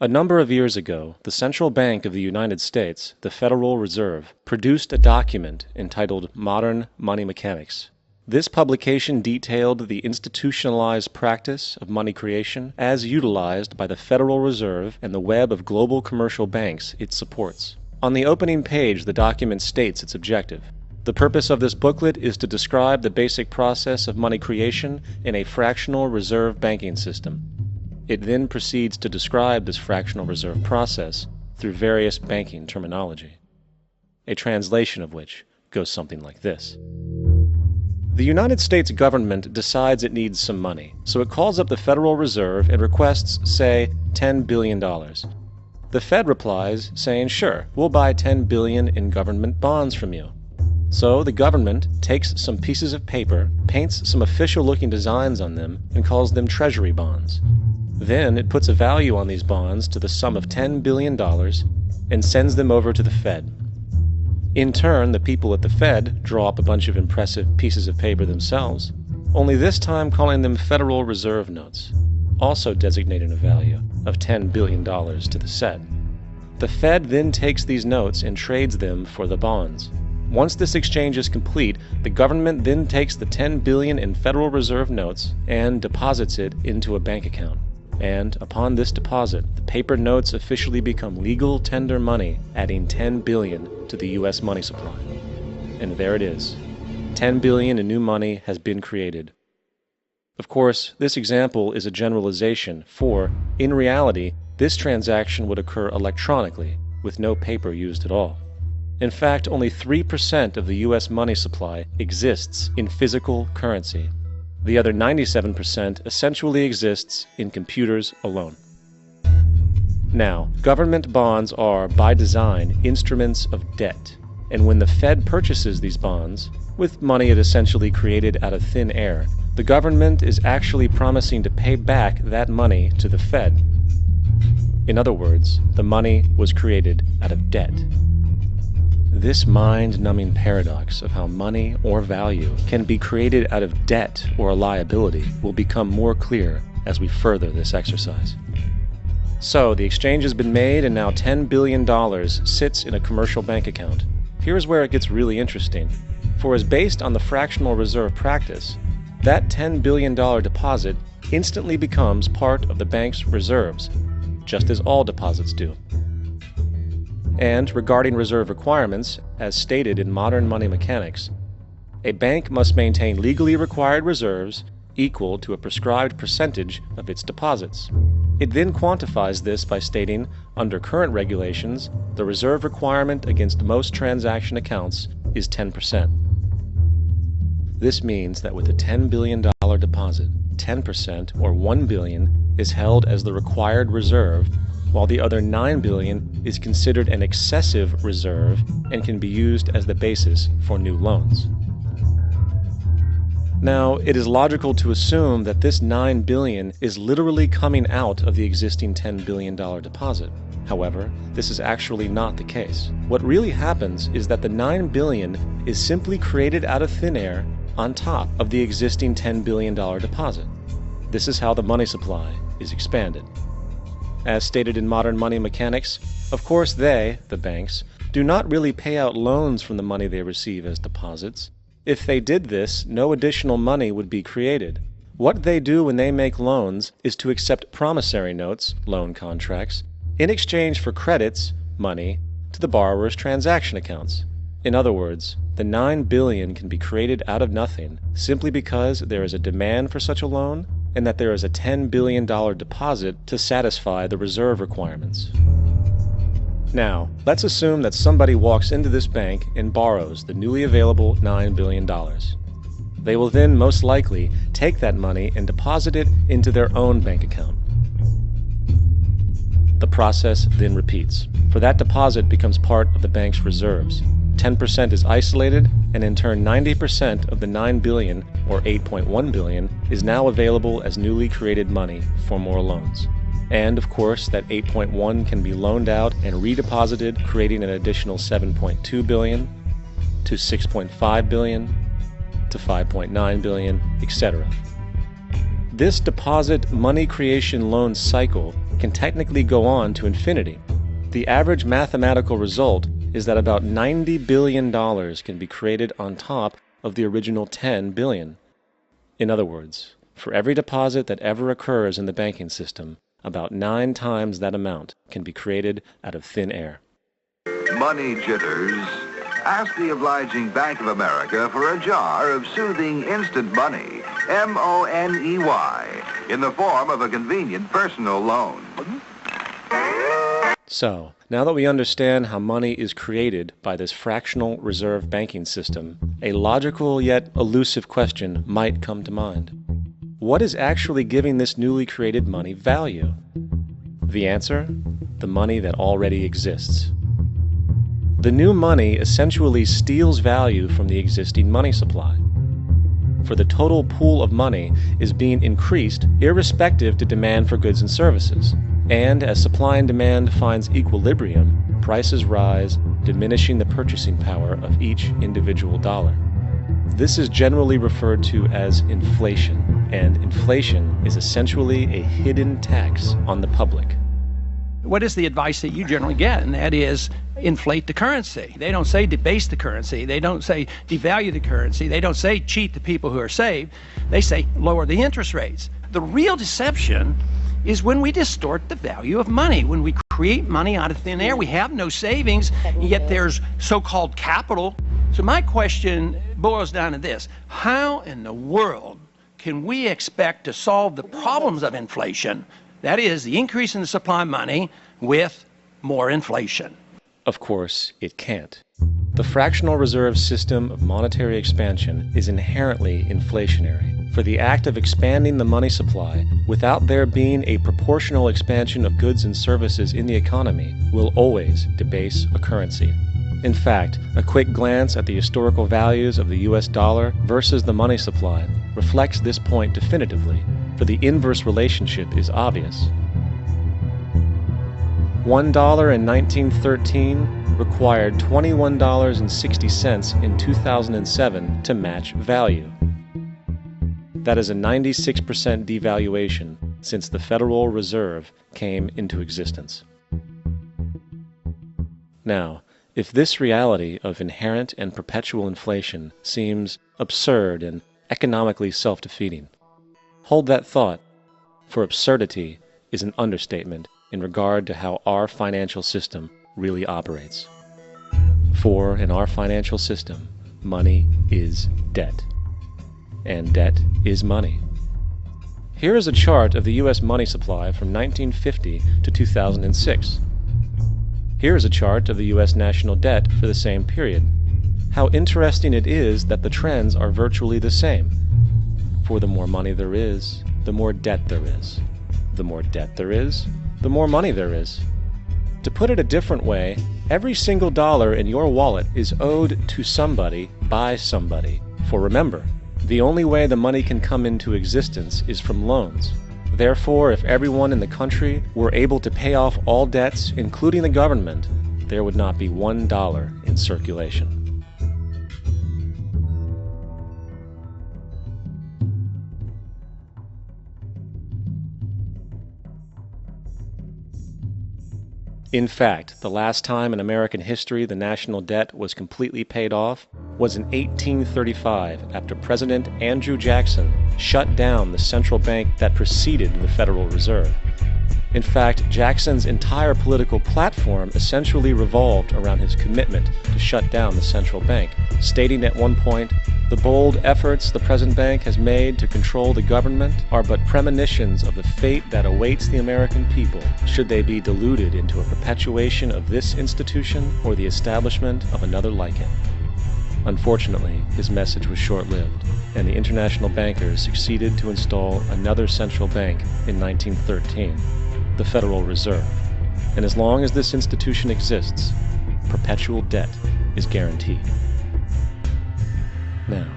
A number of years ago, the Central Bank of the United States, the Federal Reserve, produced a document entitled Modern Money Mechanics. This publication detailed the institutionalized practice of money creation as utilized by the Federal Reserve and the web of global commercial banks it supports. On the opening page, the document states its objective. The purpose of this booklet is to describe the basic process of money creation in a fractional reserve banking system. It then proceeds to describe this fractional reserve process through various banking terminology, a translation of which goes something like this. The United States government decides it needs some money, so it calls up the Federal Reserve and requests, say, $10 billion. The Fed replies saying, sure, we'll buy $10 billion in government bonds from you. So the government takes some pieces of paper, paints some official-looking designs on them, and calls them treasury bonds. Then it puts a value on these bonds to the sum of $10 billion and sends them over to the Fed. In turn, the people at the Fed draw up a bunch of impressive pieces of paper themselves, only this time calling them Federal Reserve notes, also designating a value of $10 billion to the Fed. The Fed then takes these notes and trades them for the bonds. Once this exchange is complete, the government then takes the $10 billion in Federal Reserve notes and deposits it into a bank account. And upon this deposit, the paper notes officially become legal tender money, adding $10 billion to the U.S. money supply. And there it is. $10 billion in new money has been created. Of course, this example is a generalization, for, in reality, this transaction would occur electronically, with no paper used at all. In fact, only 3% of the U.S. money supply exists in physical currency. The other 97% essentially exists in computers alone. Now, government bonds are, by design, instruments of debt. And when the Fed purchases these bonds, with money it essentially created out of thin air, the government is actually promising to pay back that money to the Fed. In other words, the money was created out of debt. This mind-numbing paradox of how money or value can be created out of debt or a liability will become more clear as we further this exercise. So, the exchange has been made and now $10 billion sits in a commercial bank account. Here's where it gets really interesting. For as based on the fractional reserve practice, that $10 billion deposit instantly becomes part of the bank's reserves, just as all deposits do. And regarding reserve requirements, as stated in Modern Money Mechanics, a bank must maintain legally required reserves equal to a prescribed percentage of its deposits. It then quantifies this by stating, under current regulations, the reserve requirement against most transaction accounts is 10%. This means that with a $10 billion deposit, 10% or $1 billion is held as the required reserve, while the other $9 billion is considered an excessive reserve and can be used as the basis for new loans. Now, it is logical to assume that this $9 billion is literally coming out of the existing $10 billion deposit. However, this is actually not the case. What really happens is that the $9 billion is simply created out of thin air on top of the existing $10 billion deposit. This is how the money supply is expanded. As stated in Modern Money Mechanics, of course they, the banks, do not really pay out loans from the money they receive as deposits. If they did this, no additional money would be created. What they do when they make loans is to accept promissory notes, loan contracts, in exchange for credits, money, to the borrower's transaction accounts. In other words, the $9 billion can be created out of nothing simply because there is a demand for such a loan and that there is a $10 billion deposit to satisfy the reserve requirements. Now, let's assume that somebody walks into this bank and borrows the newly available $9 billion. They will then most likely take that money and deposit it into their own bank account. The process then repeats, for that deposit becomes part of the bank's reserves. 10% is isolated, and in turn 90% of the $9 billion, or $8.1 billion, is now available as newly created money for more loans. And of course, that 8.1 can be loaned out and redeposited, creating an additional 7.2 billion, to 6.5 billion, to 5.9 billion, etc. This deposit money creation loan cycle can technically go on to infinity. The average mathematical result is that about $90 billion can be created on top of the original $10 billion. In other words, for every deposit that ever occurs in the banking system, about 9 times that amount can be created out of thin air. Money jitters? Ask the obliging Bank of America for a jar of soothing instant money, M-O-N-E-Y, in the form of a convenient personal loan. So, now that we understand how money is created by this fractional reserve banking system, a logical yet elusive question might come to mind. What is actually giving this newly created money value? The answer? The money that already exists. The new money essentially steals value from the existing money supply. For the total pool of money is being increased irrespective to demand for goods and services. And as supply and demand finds equilibrium, prices rise, diminishing the purchasing power of each individual dollar. This is generally referred to as inflation, and inflation is essentially a hidden tax on the public. What is the advice that you generally get? And that is, inflate the currency. They don't say debase the currency. They don't say devalue the currency. They don't say cheat the people who are saved. They say lower the interest rates. The real deception is when we distort the value of money, when we create money out of thin air. We have no savings, yet there's so-called capital. So my question boils down to this: how in the world can we expect to solve the problems of inflation, that is, the increase in the supply of money, with more inflation? Of course, it can't. The fractional reserve system of monetary expansion is inherently inflationary. For the act of expanding the money supply, without there being a proportional expansion of goods and services in the economy, will always debase a currency. In fact, a quick glance at the historical values of the US dollar versus the money supply reflects this point definitively, for the inverse relationship is obvious. $1 in 1913 required $21.60 in 2007 to match value. That is a 96% devaluation since the Federal Reserve came into existence. Now, if this reality of inherent and perpetual inflation seems absurd and economically self-defeating, hold that thought, for absurdity is an understatement in regard to how our financial system really operates. For in our financial system, money is debt. And debt is money. Here is a chart of the U.S. money supply from 1950 to 2006. Here is a chart of the U.S. national debt for the same period. How interesting it is that the trends are virtually the same. For the more money there is, the more debt there is. The more debt there is, the more money there is. To put it a different way, every single dollar in your wallet is owed to somebody by somebody. For remember, the only way the money can come into existence is from loans. Therefore, if everyone in the country were able to pay off all debts, including the government, there would not be $1 in circulation. In fact, the last time in American history the national debt was completely paid off was in 1835, after President Andrew Jackson shut down the central bank that preceded the Federal Reserve. In fact, Jackson's entire political platform essentially revolved around his commitment to shut down the central bank, stating at one point, "The bold efforts the present bank has made to control the government are but premonitions of the fate that awaits the American people, should they be deluded into a perpetuation of this institution or the establishment of another like it." Unfortunately, his message was short-lived, and the international bankers succeeded to install another central bank in 1913, the Federal Reserve. And as long as this institution exists, perpetual debt is guaranteed. Now,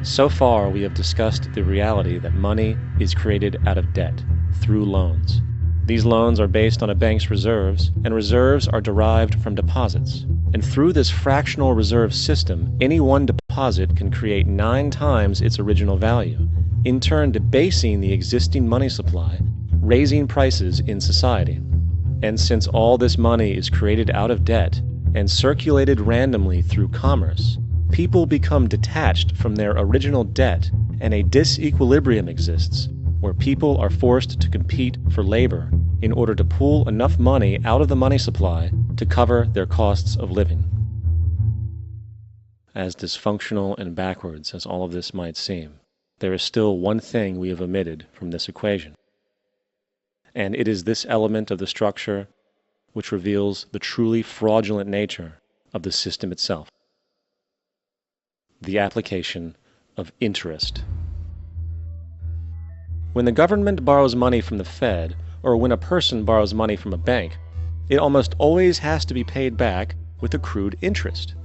so far we have discussed the reality that money is created out of debt, through loans. These loans are based on a bank's reserves, and reserves are derived from deposits. And through this fractional reserve system, any one deposit can create 9 times its original value, in turn debasing the existing money supply, raising prices in society. And since all this money is created out of debt and circulated randomly through commerce, people become detached from their original debt, and a disequilibrium exists where people are forced to compete for labor in order to pull enough money out of the money supply to cover their costs of living. As dysfunctional and backwards as all of this might seem, there is still one thing we have omitted from this equation. And it is this element of the structure which reveals the truly fraudulent nature of the system itself: the application of interest. When the government borrows money from the Fed, or when a person borrows money from a bank, it almost always has to be paid back with accrued interest.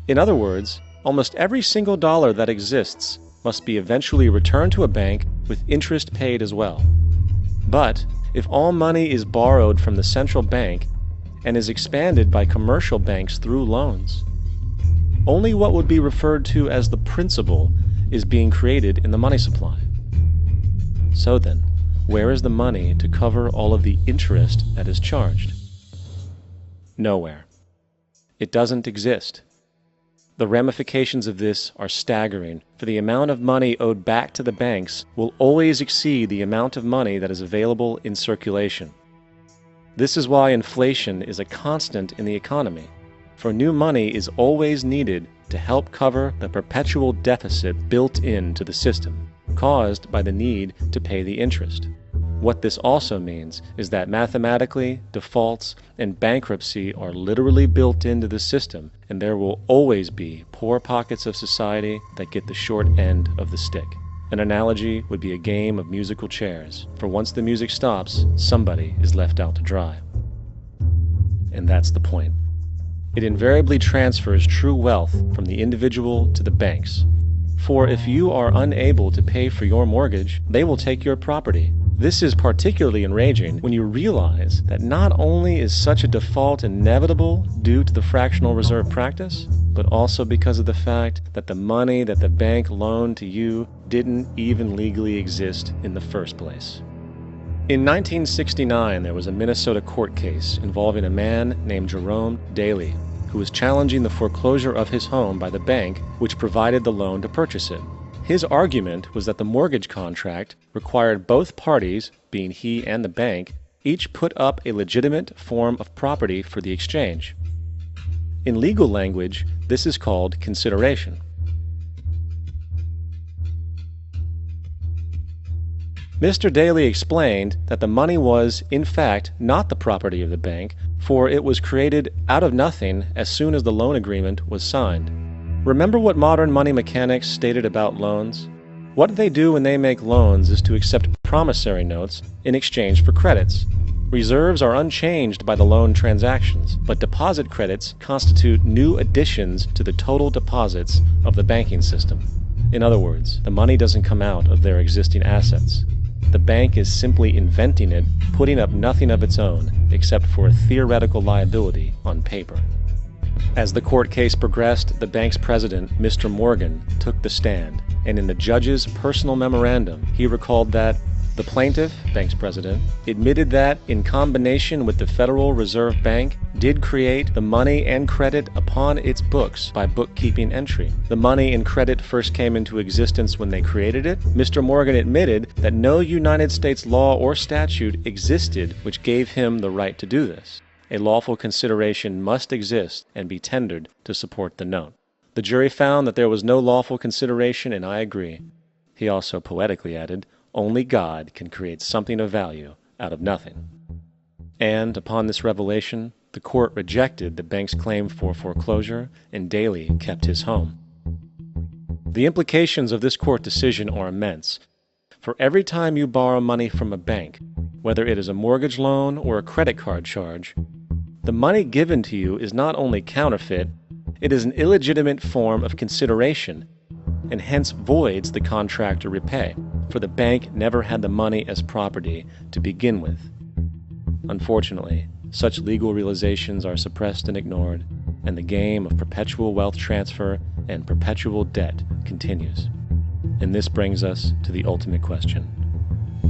In other words, almost every single dollar that exists must be eventually returned to a bank with interest paid as well. But if all money is borrowed from the central bank and is expanded by commercial banks through loans, only what would be referred to as the principal is being created in the money supply. So then, where is the money to cover all of the interest that is charged? Nowhere. It doesn't exist. The ramifications of this are staggering, for the amount of money owed back to the banks will always exceed the amount of money that is available in circulation. This is why inflation is a constant in the economy, for new money is always needed to help cover the perpetual deficit built into the system, caused by the need to pay the interest. What this also means is that mathematically, defaults and bankruptcy are literally built into the system, and there will always be poor pockets of society that get the short end of the stick. An analogy would be a game of musical chairs, for once the music stops, somebody is left out to dry. And that's the point. It invariably transfers true wealth from the individual to the banks. For if you are unable to pay for your mortgage, they will take your property. This is particularly enraging when you realize that not only is such a default inevitable due to the fractional reserve practice, but also because of the fact that the money that the bank loaned to you didn't even legally exist in the first place. In 1969, there was a Minnesota court case involving a man named Jerome Daly, who was challenging the foreclosure of his home by the bank which provided the loan to purchase it. His argument was that the mortgage contract required both parties, being he and the bank, each put up a legitimate form of property for the exchange. In legal language, this is called consideration. Mr. Daly explained that the money was, in fact, not the property of the bank, for it was created out of nothing as soon as the loan agreement was signed. Remember what modern money mechanics stated about loans? What they do when they make loans is to accept promissory notes in exchange for credits. Reserves are unchanged by the loan transactions, but deposit credits constitute new additions to the total deposits of the banking system. In other words, the money doesn't come out of their existing assets. The bank is simply inventing it, putting up nothing of its own, except for a theoretical liability on paper. As the court case progressed, the bank's president, Mr. Morgan, took the stand, and in the judge's personal memorandum, he recalled that the plaintiff, bank's president, admitted that, in combination with the Federal Reserve Bank, did create the money and credit upon its books by bookkeeping entry. The money and credit first came into existence when they created it. Mr. Morgan admitted that no United States law or statute existed which gave him the right to do this. A lawful consideration must exist and be tendered to support the note. The jury found that there was no lawful consideration, and I agree. He also poetically added, "Only God can create something of value out of nothing." And upon this revelation, the court rejected the bank's claim for foreclosure, and Daly kept his home. The implications of this court decision are immense. For every time you borrow money from a bank, whether it is a mortgage loan or a credit card charge, the money given to you is not only counterfeit, it is an illegitimate form of consideration, and hence voids the contract to repay, for the bank never had the money as property to begin with. Unfortunately, such legal realizations are suppressed and ignored, and the game of perpetual wealth transfer and perpetual debt continues. And this brings us to the ultimate question: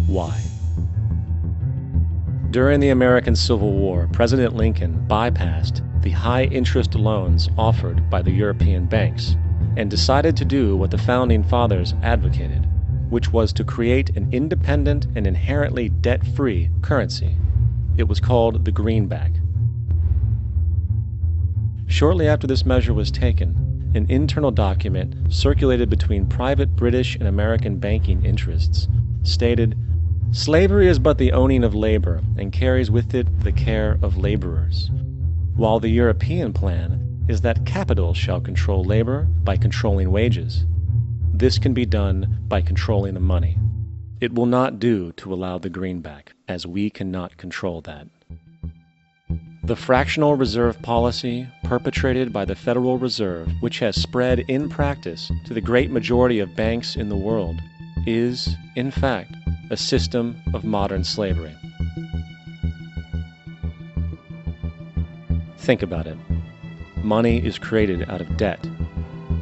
why? During the American Civil War, President Lincoln bypassed the high-interest loans offered by the European banks and decided to do what the Founding Fathers advocated, which was to create an independent and inherently debt-free currency. It was called the greenback. Shortly after this measure was taken, an internal document circulated between private British and American banking interests stated, "Slavery is but the owning of labor and carries with it the care of laborers, while the European plan is that capital shall control labor by controlling wages. This can be done by controlling the money. It will not do to allow the greenback, as we cannot control that." The fractional reserve policy perpetrated by the Federal Reserve, which has spread in practice to the great majority of banks in the world, is, in fact, a system of modern slavery. Think about it. Money is created out of debt.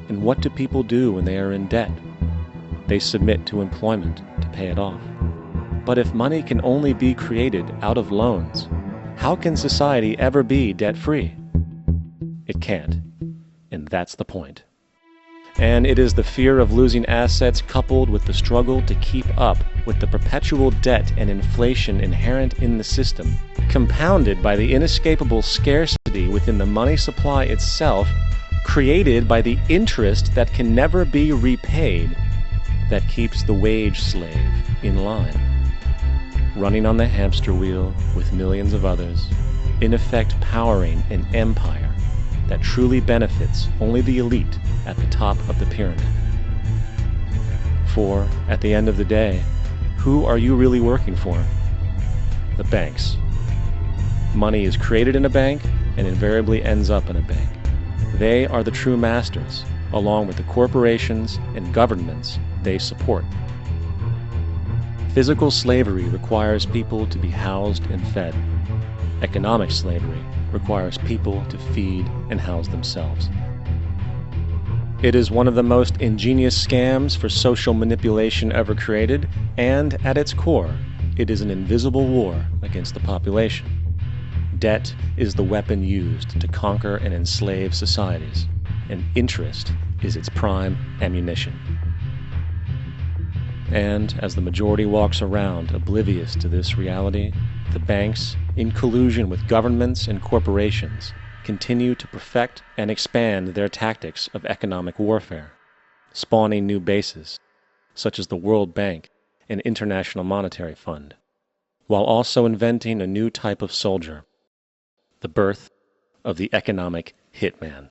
And what do people do when they are in debt? They submit to employment to pay it off. But if money can only be created out of loans, how can society ever be debt-free? It can't. And that's the point. And it is the fear of losing assets coupled with the struggle to keep up with the perpetual debt and inflation inherent in the system, compounded by the inescapable scarcity within the money supply itself, created by the interest that can never be repaid, that keeps the wage slave in line, running on the hamster wheel with millions of others, in effect powering an empire that truly benefits only the elite at the top of the pyramid. For, at the end of the day, who are you really working for? The banks. Money is created in a bank and invariably ends up in a bank. They are the true masters, along with the corporations and governments they support. Physical slavery requires people to be housed and fed. Economic slavery requires people to feed and house themselves. It is one of the most ingenious scams for social manipulation ever created, and at its core, it is an invisible war against the population. Debt is the weapon used to conquer and enslave societies, and interest is its prime ammunition. And as the majority walks around oblivious to this reality, the banks, in collusion with governments and corporations, continue to perfect and expand their tactics of economic warfare, spawning new bases, such as the World Bank and International Monetary Fund, while also inventing a new type of soldier, the birth of the economic hitman.